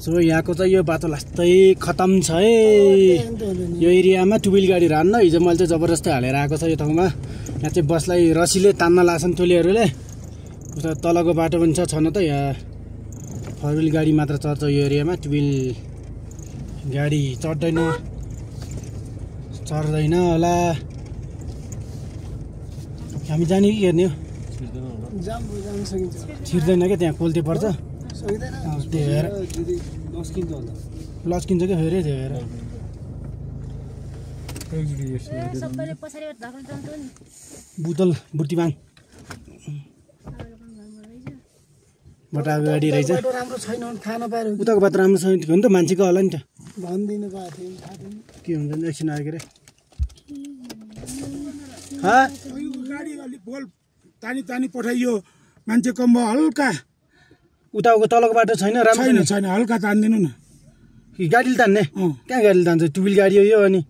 So यहाँको चाहिँ यो बाटो लास्तै खतम छ है। यो एरियामा टुबिल गाडी हान्न हिजो मैले चाहिँ जबरजस्ती हालेर आएको छ यो ठाउँमा। यहाँ चाहिँ बसलाई रसीले तान्न लाछन् टोलीहरूले। उता तलको बाटो पनि छन त यहाँ फोर व्हिल गाडी मात्र चढ्छ यो एरियामा। टुबिल गाडी चढ्दैन होला। हामी जाने कि हेर्ने हो? छिर्दैन क्या त्यहाँ कोल्टे पर्छ त्यो हेर लस्किन्छ क्या फेरि त्यो हेर। बुतल बुर्तिबाङ बटाको गाडी रहेछ। उताको बाटो राम्रो छैन हो नि त मान्छेको होला नि त के हुन्छ नि एकछिन आयो के अरे गाडी अलि बोल तानी पठाइयो मान्छे कम हल्का उताको तलको बाटो छैन राम्रो छैन हल्का तानिदिनु न। गाडीले तान्ने कहाँ गाडीले तान्छ टुबिल गाडी हो यो। अनि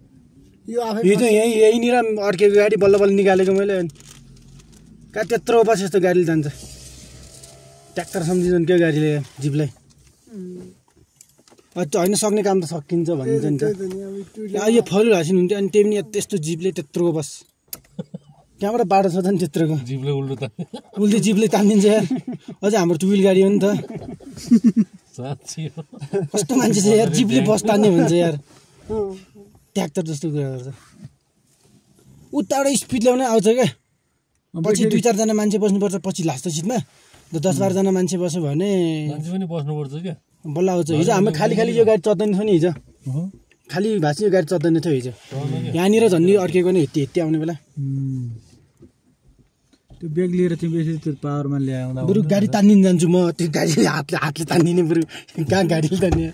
यो चाहिँ यहीँनिर अड्केको गाडी बल्ल बल्ल निकालेको मैले। अनि कहाँ त्यत्रो बस यस्तो गाडीले जान्छ ट्र्याक्टर सम्झिन्छन् क्या गाडीले जिपलाई। होइन सक्ने काम त सकिन्छ भनिन्छ नि त। यो फल हासिनु हुन्थ्यो अनि त्यही पनि त्यस्तो जिपले त्यत्रो बस त्यहाँबाट बाटो छ त नि त्यत्रोको जिपले उल्टे जिपले तानिदिन्छ यार। अझै हाम्रो टुबिल गाडी हो नि त कस्तो मान्छे छ यार जिपले बस तान्ने भन्छ यार ट्र्याक्टर जस्तो कुरा गर्छ। उताबाट स्पिड ल्याउनै आउँछ क्या पछि 2-4 जना मान्छे बस्नुपर्छ पछि लास्ट सिटमा 10-12 जना मान्छे बस्यो भने बस्नुपर्छ क्या बल्ल आउँछ। हिजो हाम्रो खाली यो गाडी चढ्दैन थियो नि हिजो खाली भाषी यो गाडी चढ्दैन थियो हिजो। यहाँनिर झन्डी अड्केको नि हेत्ती आउने बेला त्यो ब्याग लिएर चाहिँ बेसी त्यो पावरमा ल्याउँदा बरु गाडी तान्दिन जान्छु म। त्यो गाडीले हातले तान्दिने बरु कहाँ गाडीले तान्ने।